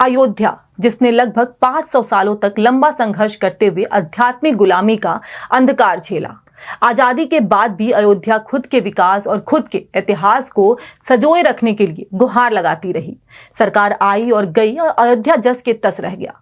अयोध्या, जिसने लगभग 500 सालों तक लंबा संघर्ष करते हुए आध्यात्मिक गुलामी का अंधकार झेला। आजादी के बाद भी अयोध्या खुद के विकास और खुद के इतिहास को सजोए रखने के लिए गुहार लगाती रही। सरकार आई और गई, अयोध्या जस के तस रह गया।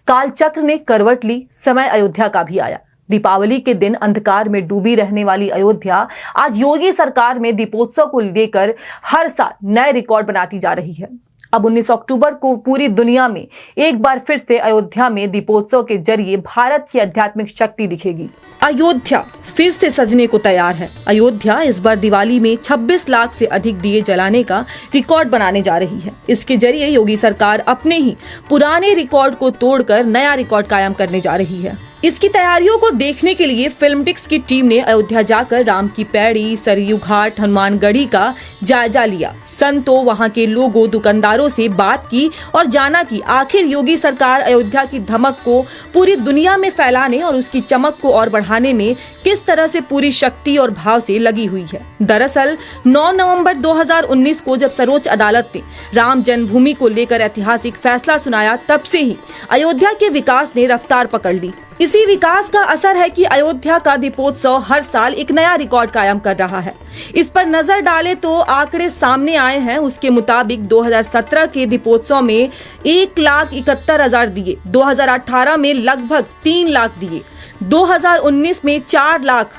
काल चक्र ने करवट ली, समय अयोध्या का भी आया। दीपावली के दिन अंधकार में डूबी रहने वाली अयोध्या आज योगी सरकार में दीपोत्सव को लेकर हर साल नए रिकॉर्ड बनाती जा रही है। अब 19 अक्टूबर को पूरी दुनिया में एक बार फिर से अयोध्या में दीपोत्सव के जरिए भारत की आध्यात्मिक शक्ति दिखेगी। अयोध्या फिर से सजने को तैयार है। अयोध्या इस बार दिवाली में 26 लाख से अधिक दिए जलाने का रिकॉर्ड बनाने जा रही है। इसके जरिए योगी सरकार अपने ही पुराने रिकॉर्ड को तोड़कर नया रिकॉर्ड कायम करने जा रही है। इसकी तैयारियों को देखने के लिए फिल्मटिक्स की टीम ने अयोध्या जाकर राम की पैड़ी, सरयू घाट, हनुमानगढ़ी का जायजा लिया। संतों, वहां के लोगों, दुकानदारों से बात की और जाना कि आखिर योगी सरकार अयोध्या की धमक को पूरी दुनिया में फैलाने और उसकी चमक को और बढ़ाने में किस तरह से पूरी शक्ति और भाव से लगी हुई है। दरअसल 9 नवंबर 2019 को जब सर्वोच्च अदालत ने राम जन्मभूमि को लेकर ऐतिहासिक फैसला सुनाया, तब से ही अयोध्या के विकास ने रफ्तार पकड़ ली। इसी विकास का असर है कि अयोध्या का दीपोत्सव हर साल एक नया रिकॉर्ड कायम कर रहा है। इस पर नजर डालें तो आंकड़े सामने आए हैं। उसके मुताबिक 2017 के दीपोत्सव में 1,71,000 दिए, 2018 में लगभग 3 लाख दिए, 2019 में 4 लाख,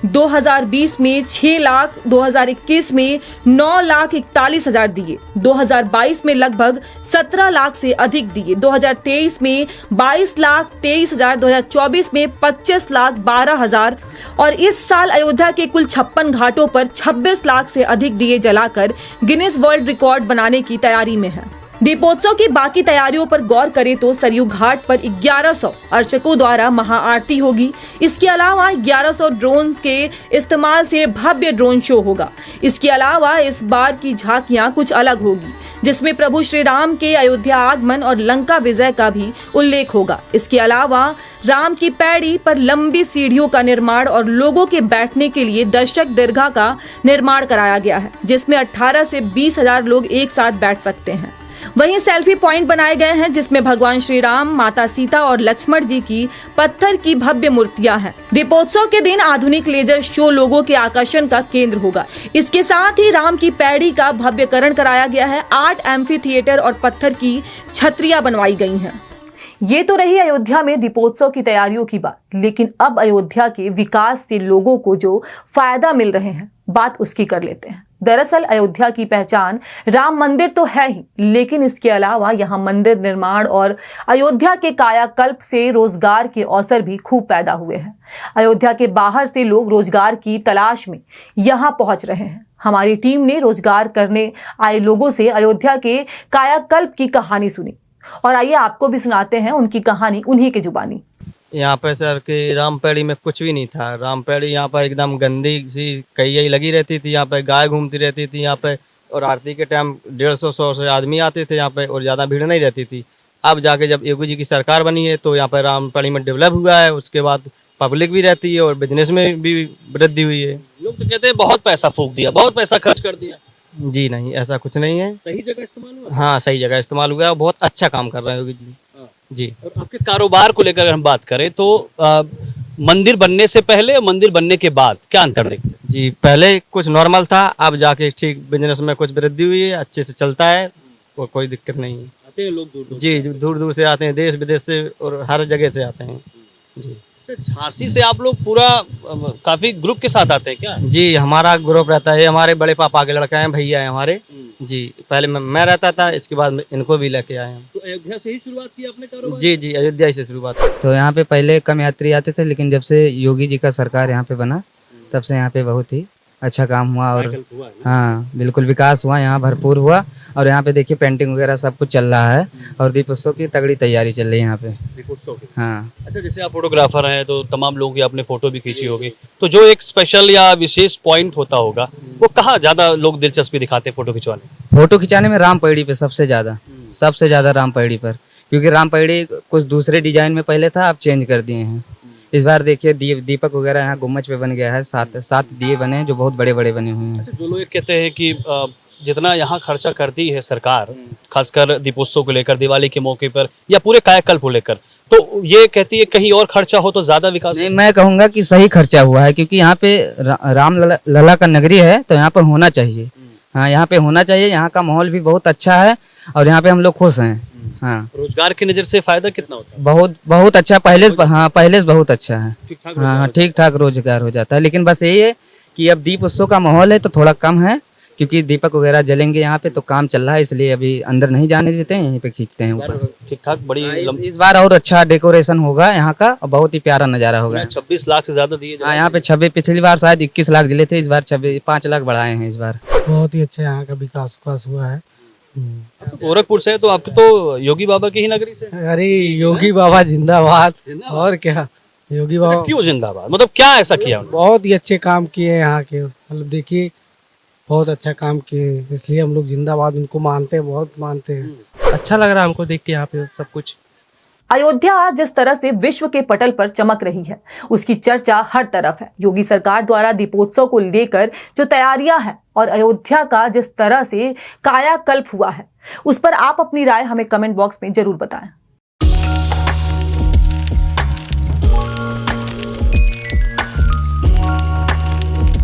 2020 में 6 लाख, 2021 में 9,41,000 दिए, 2022 में लगभग 17 लाख से अधिक दिए, 2023 में 22,23,000, 2024 में 25,12,000 और इस साल अयोध्या के कुल 56 घाटों पर 26 लाख से अधिक दिए जलाकर गिनीज वर्ल्ड रिकॉर्ड बनाने की तैयारी में है। दीपोत्सव की बाकी तैयारियों पर गौर करें तो सरयू घाट पर 1100 अर्चकों द्वारा महाआरती होगी। इसके अलावा 1100 ड्रोन के इस्तेमाल से भव्य ड्रोन शो होगा। इसके अलावा इस बार की झांकियां कुछ अलग होगी, जिसमें प्रभु श्री राम के अयोध्या आगमन और लंका विजय का भी उल्लेख होगा। इसके अलावा राम की पैड़ी पर लंबी सीढ़ियों का निर्माण और लोगों के बैठने के लिए दर्शक दीर्घा का निर्माण कराया गया है, जिसमें 18 से 20,000 लोग एक साथ बैठ सकते हैं। वहीं सेल्फी पॉइंट बनाए गए हैं, जिसमें भगवान श्री राम, माता सीता और लक्ष्मण जी की पत्थर की भव्य मूर्तियां हैं। दीपोत्सव के दिन आधुनिक लेजर शो लोगों के आकर्षण का केंद्र होगा। इसके साथ ही राम की पैड़ी का भव्यकरण कराया गया है। 8 एम्फी थिएटर और पत्थर की छतरियां बनवाई गई हैं। ये तो रही अयोध्या में दीपोत्सव की तैयारियों की बात, लेकिन अब अयोध्या के विकास से लोगों को जो फायदा मिल रहे हैं, बात उसकी कर लेते हैं। दरअसल अयोध्या की पहचान राम मंदिर तो है ही, लेकिन इसके अलावा यहाँ मंदिर निर्माण और अयोध्या के कायाकल्प से रोजगार के अवसर भी खूब पैदा हुए हैं। अयोध्या के बाहर से लोग रोजगार की तलाश में यहाँ पहुंच रहे हैं। हमारी टीम ने रोजगार करने आए लोगों से अयोध्या के कायाकल्प की कहानी सुनी और आइए आपको भी सुनाते हैं उनकी कहानी उन्हीं की जुबानी। यहाँ पे सर कि रामपेड़ी में कुछ भी नहीं था। रामपेड़ी यहाँ पर एकदम गंदी सी कई लगी रहती थी। यहाँ पे गाय घूमती रहती थी यहाँ पे, और आरती के टाइम 150-100 से आदमी आते थे यहाँ पे, और ज़्यादा भीड़ नहीं रहती थी। अब जाके जब योगी जी की सरकार बनी है तो यहाँ पे रामपेड़ी में डेवलप हुआ है। उसके बाद पब्लिक भी रहती है और बिजनेस में भी वृद्धि हुई है। लोग तो कहते हैं बहुत पैसा फूंक दिया, बहुत पैसा खर्च कर दिया। जी नहीं, ऐसा कुछ नहीं है। सही जगह इस्तेमाल हुआ। हाँ, सही जगह इस्तेमाल हुआ है। बहुत अच्छा काम कर रहे हैं योगी जी। जी। और आपके कारोबार को लेकर हम बात करें तो मंदिर बनने से पहले और मंदिर बनने के बाद क्या अंतर देखते हैं? जी, पहले कुछ नॉर्मल था, अब जाके ठीक बिजनेस में कुछ वृद्धि हुई है, अच्छे से चलता है और कोई दिक्कत नहीं है। आते हैं लोग दूर दूर जी, दूर दूर से आते हैं, देश विदेश से और हर जगह से आते हैं। जी। झांसी से आप लोग पूरा काफी ग्रुप के साथ आते हैं क्या? जी, हमारा ग्रुप रहता है। हमारे बड़े पापा के लड़का हैं, भैया हैं हमारे। जी, पहले मैं रहता था, इसके बाद इनको भी लेके आए हैं। तो अयोध्या से ही शुरुआत की आपने कारोबार? जी जी, अयोध्या से शुरुआत। तो यहाँ पे पहले कम यात्री आते थे, लेकिन जब से योगी जी का सरकार यहाँ पे बना, तब से यहाँ पे बहुत ही अच्छा काम हुआ और हाँ बिल्कुल विकास हुआ, यहाँ भरपूर हुआ। और यहाँ पे देखिए पेंटिंग वगैरह सब कुछ चल रहा है और दीपोत्सव की तगड़ी तैयारी चल रही है यहाँ पे। दीपोत्सव की? हाँ। अच्छा, जैसे आप फोटोग्राफर हैं तो तमाम लोगों की आपने फोटो भी खींची होगी, तो जो एक स्पेशल या विशेष पॉइंट होता होगा वो कहाँ ज्यादा लोग दिलचस्पी दिखाते हैं फोटो खिंचवाने? फोटो खिंचाने में राम पैड़ी पे सबसे ज्यादा राम पैड़ी पर, क्योंकि राम पैड़ी कुछ दूसरे डिजाइन में पहले था, अब चेंज कर दिए हैं। इस बार देखिए दीपक वगैरह यहाँ गुम्बज पे बन गया है, 7 दिए बने हैं जो बहुत बड़े बड़े बने हुए हैं। अच्छा, जो लोग कहते हैं कि जितना यहाँ खर्चा करती है सरकार, खासकर दीपोत्सव को लेकर, दिवाली के मौके पर या पूरे कायाकल्प को लेकर, तो ये कहती है कहीं और खर्चा हो तो ज्यादा विकास नहीं, मैं कहूँगा कि सही खर्चा हुआ है, क्योंकि यहाँ पे राम लला का नगरी है, तो यहाँ पर होना चाहिए। हाँ, यहाँ पे होना चाहिए। यहाँ का माहौल भी बहुत अच्छा है और यहाँ पे हम लोग खुश हैं। हाँ, रोजगार की नजर से फायदा कितना होता है? बहुत बहुत अच्छा, पहले से बहुत अच्छा है। ठीक ठाक हाँ, ठीक ठाक रोजगार हो जाता है, लेकिन बस यही है कि अब दीप उत्सव का माहौल है तो थोड़ा कम है, क्योंकि दीपक वगैरह जलेंगे यहाँ पे, तो काम चल रहा है, इसलिए अभी अंदर नहीं जाने देते हैं, यहीं पे खींचते हैं ऊपर। ठीक ठाक बड़ी इस बार और अच्छा डेकोरेशन होगा यहाँ का, और बहुत ही प्यारा नजारा होगा। 26 लाख से ज्यादा दिए हाँ, यहाँ पे 26, पिछली बार शायद 21 लाख जिले थे, इस बार 5 लाख बढ़ाए हैं इस बार। बहुत ही अच्छा यहाँ का विकास हुआ है। गोरखपुर से, तो आपके तो योगी बाबा की ही नगरी से। अरे योगी बाबा जिंदाबाद। और क्या, योगी बाबा क्यों जिंदाबाद, मतलब क्या ऐसा किया उन्होंने? बहुत ही अच्छे काम किए हैं यहाँ के, मतलब देखिए बहुत अच्छा काम किए हैं, इसलिए हम लोग जिंदाबाद उनको मानते हैं, बहुत मानते हैं। अच्छा लग रहा है हमको देख के यहाँ पे सब कुछ। अयोध्या जिस तरह से विश्व के पटल पर चमक रही है, उसकी चर्चा हर तरफ है। योगी सरकार द्वारा दीपोत्सव को लेकर जो तैयारियां हैं और अयोध्या का जिस तरह से कायाकल्प हुआ है, उस पर आप अपनी राय हमें कमेंट बॉक्स में जरूर बताएं।